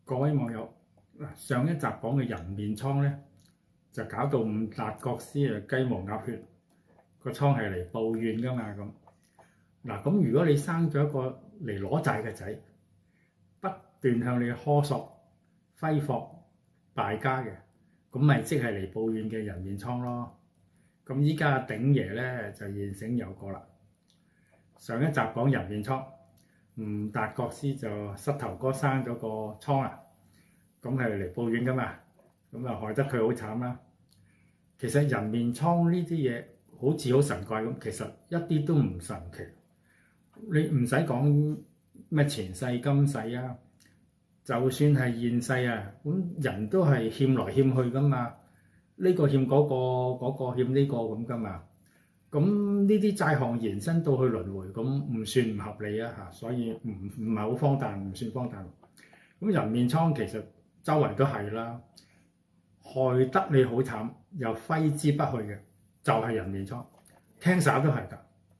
各位網友，上一集講嘅人面瘡咧，就搞到五達國師雞毛鴨血，個瘡係嚟報怨噶嘛咁。咁如果你生咗一個嚟攞債嘅仔，不斷向你苛索、揮霍、敗家嘅，咁咪即係嚟報怨嘅人面瘡咯。咁依家鼎爺咧就現成有個啦。上一集講人面瘡。吳達國師就膝頭哥生咗個瘡啊，咁係嚟報怨噶嘛，咁啊害得佢好慘啦。其實人面瘡呢啲嘢好似好神怪咁，其實一啲都唔神奇。你唔使講咩前世今世啊，就算係現世啊，咁人都係欠來欠去噶嘛，呢個欠嗰個，嗰個欠呢個咁噶嘛。咁呢啲債項延伸到去輪迴，咁唔算唔合理啊嚇，所以唔係好荒誕，唔算荒誕。咁人面瘡其實周圍都係啦，害得你好慘又揮之不去嘅就係人面瘡，cancer都係㗎。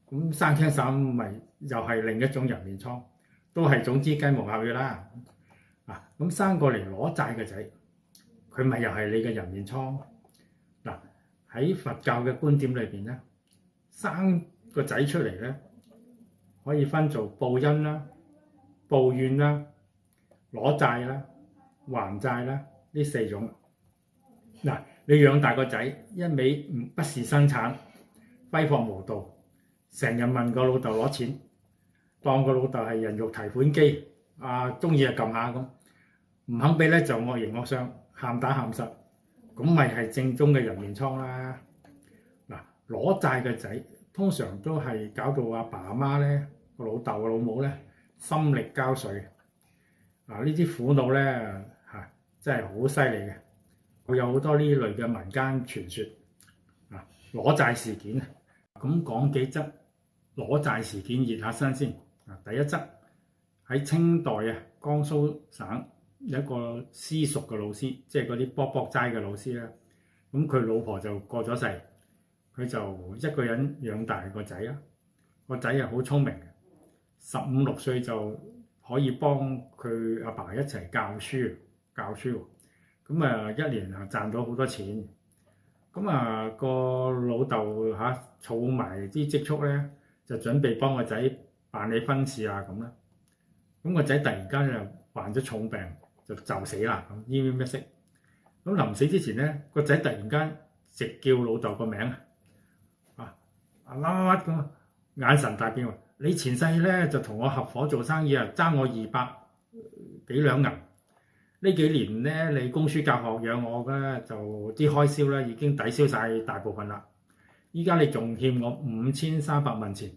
咁生 cancer 咪又係另一種人面瘡，都係總之雞毛鴨血啦。咁生過嚟攞債嘅仔，佢咪又係你嘅人面瘡。喺佛教嘅觀點裏邊咧，生個仔出嚟咧，可以分做報恩啦、報怨啦、攞債啦、還債啦呢四種。你養大個仔，一味不事生產，揮霍無度，成日問個老豆攞錢，當個老豆係人肉提款機，中意就撳下咁，唔肯俾咧就惡形惡相，喊打喊殺，咁咪係正宗嘅人面瘡啦。攞債嘅仔通常都係搞到阿爸阿媽咧，個老豆個老母咧心力交瘁。呢啲苦惱咧真係好犀利嘅。會有好多呢類嘅民間傳說攞債事件。咁講幾則攞債事件熱下身先。第一則喺清代江蘇省有一個私塾嘅老師，即係嗰啲卜卜齋嘅老師啦。咁佢老婆就過咗世。佢就一個人養大個仔啦，個仔又好聰明，15、16歲就可以幫佢阿爸一齊教書。咁一年賺到好多錢。咁個老豆儲埋啲積蓄咧，就準備幫個仔辦理婚事咁啦。咁個仔突然間就患咗重病，就死啦，咁奄奄一息。咁臨死之前咧，個仔突然間直叫老豆個名乜咁，眼神大變喎！你前世咧就同我合夥做生意爭我200幾兩銀。呢幾年咧你供書教學養我嘅，就啲開銷咧已經抵消晒大部分啦。依家你仲欠我5300蚊錢，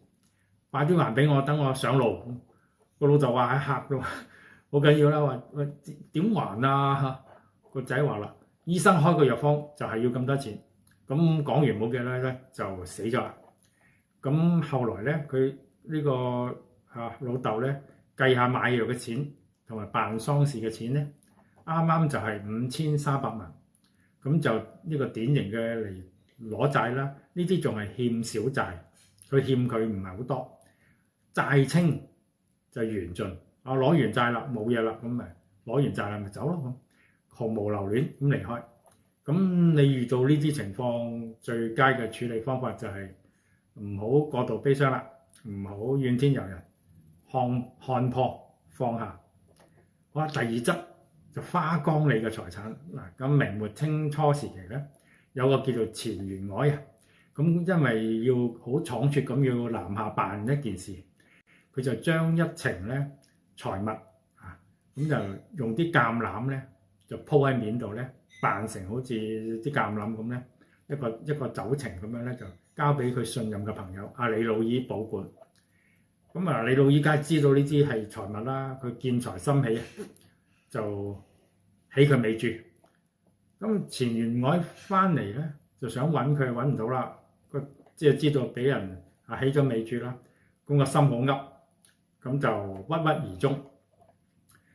快啲還俾我，等我上路。個老豆話喺嚇到，好緊要啦！話喂點還啊？個仔話啦，醫生開個藥方就係要咁多錢。咁講完冇幾耐咧就死咗啦。咁後來咧，佢呢個老豆咧計下買藥嘅錢同埋辦喪事嘅錢咧，啱啱就係5300蚊。咁就呢個典型嘅嚟攞債啦。呢啲仲係欠小債，佢欠佢唔係好多，債清就完盡。攞完債啦，冇嘢啦，咁咪攞完債啦，咪走咯，咁毫無留戀咁離開。咁你遇到呢啲情況，最佳嘅處理方法就係唔好過度悲傷啦，唔好怨天尤人，看破放下。好，第二則就花光你嘅財產。咁明末清初時期咧，有個叫做錢員外咁因為要好倉促咁要南下辦一件事，佢就將一程咧財物咁就用啲橄欖咧就鋪喺面度咧，扮成好似啲橄欖咁咧，一個酒埕咁樣咧就交俾佢信任嘅朋友李老二保管。咁李老二梗係知道呢啲係財物啦，佢見財心起，就起佢尾注。咁錢員外翻嚟咧，就想揾佢，揾唔到啦。即係知道俾人起咗尾注啦，咁個心好噏，咁就鬱鬱而終。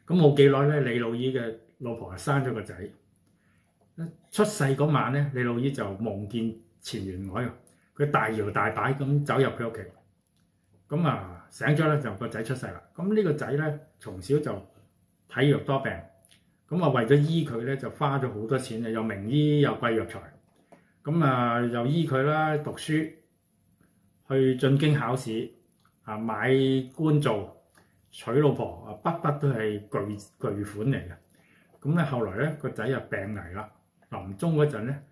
咁冇幾耐咧，李老二嘅老婆生咗個仔。出世嗰晚咧，李老二就夢見錢員外，佢大搖大擺咁走入佢屋企。醒咗咧，就個仔出世啦。咁呢個仔咧從小就體弱多病，咁啊為咗醫佢咧，就花咗好多錢啊，又名醫又貴藥材，咁啊又醫佢啦，讀書去進京考試啊，買官做，娶老婆啊，筆筆都係巨款嚟嘅。咁咧後來咧個仔又病危啦，臨終嗰陣咧，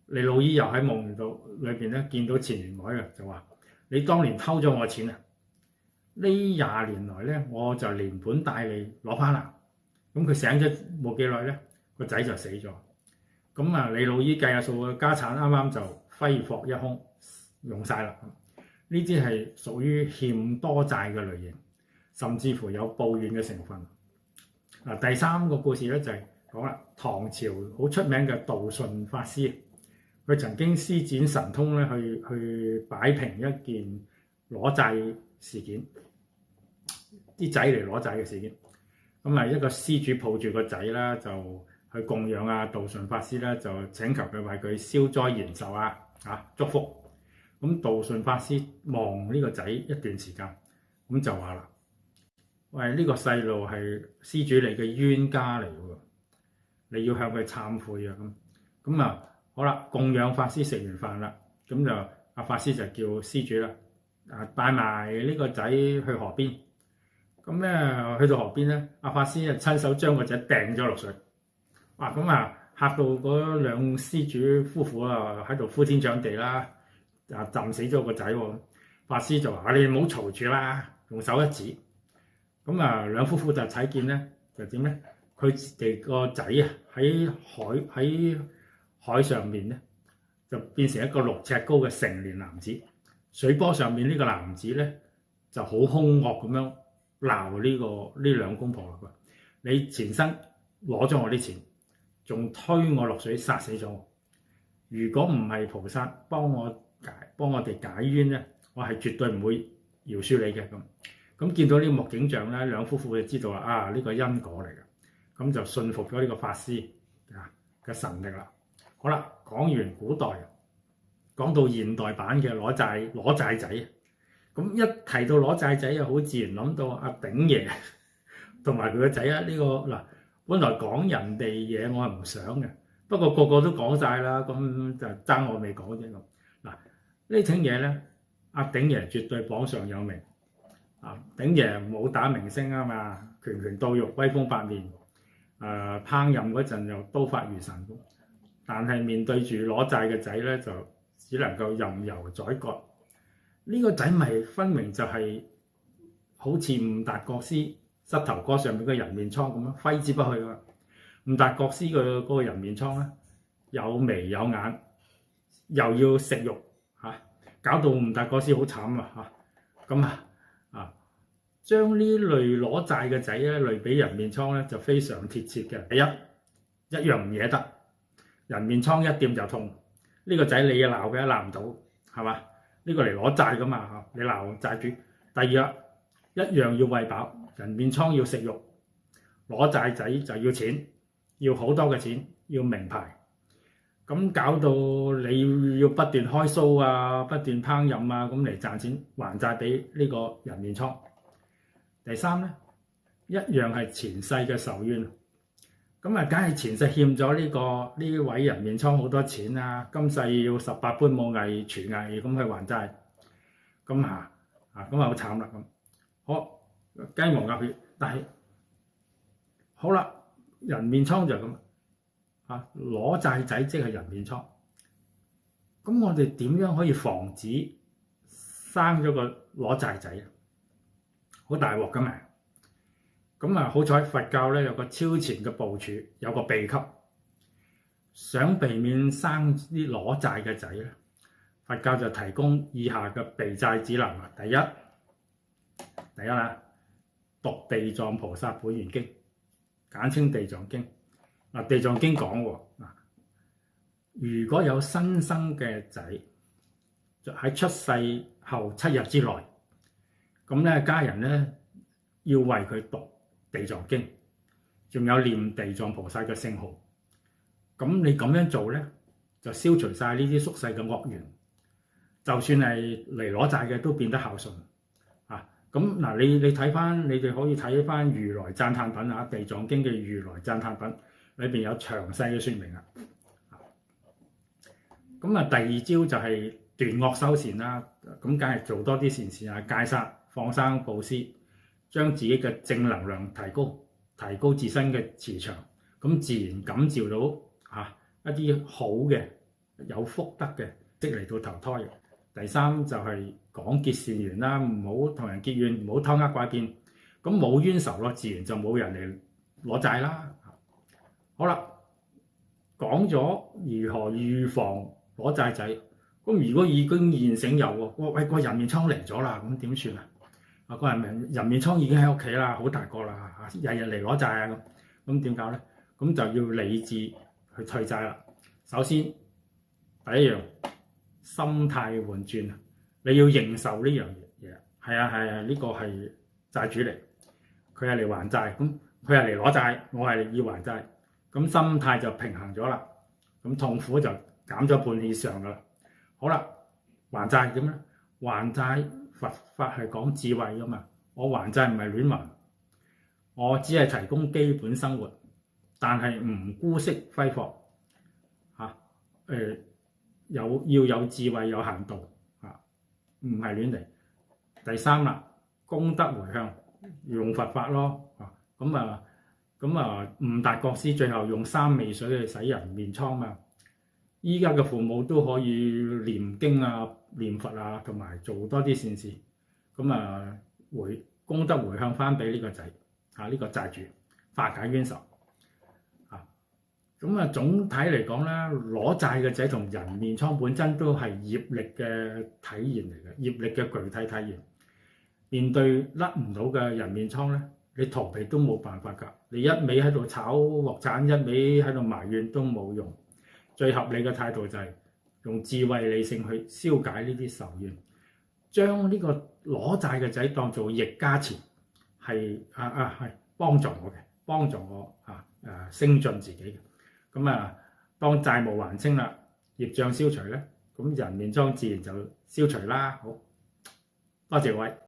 李老姨又喺夢度裏邊咧見到錢員海啊，就話：你當年偷咗我錢啊！呢20年來咧，我就連本帶利攞翻啦。咁佢醒咗冇幾耐咧，個仔就死咗。咁啊，李老姨計下數，家產啱啱就揮霍一空，用晒啦。呢啲係屬於欠多債嘅類型，甚至乎有報怨嘅成分。嗱，第三個故事咧就係講啦，唐朝好出名嘅道順法師，佢曾經施展神通咧，去擺平一件攞債事件，啲仔嚟攞債嘅事件。咁啊，一個施主抱住個仔啦，就去供養啊道順法師啦，就請求佢為佢消災延壽祝福。咁道順法師望呢個仔一段時間，咁就話啦：喂，呢個細路係施主你嘅冤家嚟喎，你要向佢懺悔啊！咁啊，好啦，供養法師食完飯啦，咁就阿法師就叫施主啦，帶埋呢個仔去河邊。咁咧去到河邊咧，阿法師就親手將個仔掟咗落水。哇！咁啊嚇到嗰兩施主夫婦啊喺度呼天搶地啦，浸死咗個仔喎。法師就話：你唔好嘈住啦，用手一指。咁啊兩夫婦就睇見咧，就點咧？佢哋個仔啊喺海上面咧，就變成一個6尺高嘅成年男子。水波上面呢個男子咧就好兇惡咁樣鬧呢兩公婆啦。你前身攞咗我啲錢，仲推我落水殺死咗我。如果唔係菩薩幫我哋解冤咧，我係絕對唔會饒恕你嘅。咁見到呢幕景象咧，兩夫婦就知道啦，呢個因果嚟嘅，咁就信服咗呢個法師嘅神力啦。好啦，講完古代，講到現代版嘅攞債仔。咁一提到攞債仔，又好自然諗到阿鼎爺同埋佢個仔啊！呢個嗱，本來講人哋嘢我係唔想嘅，不過個個都講晒啦，咁就爭我未講啫咁。嗱，呢種嘢咧，阿鼎爺絕對榜上有名。鼎爺武打明星啊嘛，拳拳到肉，威風八面。烹飪嗰陣又刀法如神，但係面對住攞債嘅仔咧，就只能夠任由宰割。呢個仔咪分明就係好似吳達國師膝頭哥上面嘅人面瘡咁樣揮之不去㗎。吳達國師嘅嗰個人面瘡咧，有眉有眼，又要食肉搞到吳達國師好慘啊！將呢類攞債嘅仔咧類比人面瘡咧就非常貼切嘅。第一樣唔惹得，人面瘡一掂就痛。呢個仔你鬧嘅鬧唔到，係嘛？呢個嚟攞債噶嘛，你鬧債主。第二一樣要餵飽，人面瘡要食肉，攞債仔就要錢，要好多嘅錢，要名牌。咁搞到你要不斷開騷啊，不斷烹飪啊，咁嚟賺錢還債俾呢個人面瘡。第三咧，一樣係前世嘅仇怨。咁啊，梗係前世欠咗呢位人面瘡好多錢啊，今世要18般武藝廚藝咁去還債。咁好慘啦咁。好，雞毛鴨血，但係好啦，人面瘡就咁攞債仔即係人面瘡。咁我哋點樣可以防止生咗個攞債仔啊？好大鑊噶嘛！咁好彩佛教咧有個超前嘅部署，有個秘笈。想避免生啲攞債嘅仔咧，佛教就提供以下嘅避債指南啦。第一讀地藏菩薩本願經，簡稱地藏經。地藏經講喎，如果有新生嘅仔，就喺出世後7日之內，咁咧家人咧要為佢讀地藏經，仲有念地藏菩薩嘅聖號。咁你咁樣做咧，就消除晒呢啲宿世嘅惡緣。就算係嚟攞債嘅都變得孝順。咁嗱，你睇翻，你哋可以睇翻如來讚歎品啊，《地藏經》嘅如來讚歎品裏邊有詳細嘅説明啊。咁啊，第二招就係斷惡修善啦。咁梗係做多啲善事啊，戒殺、放生、布施，將自己嘅正能量提高自身嘅磁場，咁自然感召到一啲好嘅有福德嘅即嚟到投胎。第三就係廣結善緣啦，唔好同人結怨，唔好偷呃拐騙，咁冇冤仇咯，自然就冇人嚟攞債啦。好啦，講咗如何預防攞債仔，咁如果已經現成有喎，喂，個人面瘡嚟咗啦，咁點算啊？個人面瘡已經喺屋企啦，好大個啦，日日嚟攞債啊咁點搞咧？咁就要理智去退債啦。首先第一樣，心態換轉，你要認受呢樣嘢，係啊，呢個係債主嚟，佢係嚟還債，咁佢係嚟攞債，我係要還債，咁心態就平衡咗啦，咁痛苦就減咗半以上噶啦。好啦，還債點咧？還債佛法係講智慧噶嘛，我還債唔係亂還，我只係提供基本生活，但係唔姑息揮霍要有智慧有限度唔係亂嚟。第三啦，功德回向，用佛法咯悟達國師最後用三味水去洗人面瘡嘛。依家嘅父母都可以念經啊、念佛啊，同埋做多啲善事，功德回向翻俾呢個仔呢個債主，化解冤仇。總體嚟講咧，攞債嘅仔同人面瘡本身都係業力嘅體現嚟嘅，業力嘅具體體現。面對甩唔到嘅人面瘡咧，你逃避都冇辦法㗎。你一味喺度炒鑊鏟，一味喺度埋怨都冇用。最合理嘅態度就係用智慧理性去消解呢啲仇怨，將呢個攞債嘅仔當做逆加持，係幫助我嘅，幫助我升進自己嘅。當債務還清啦，業障消除咧，咁人面瘡自然就消除啦。好，多謝各位。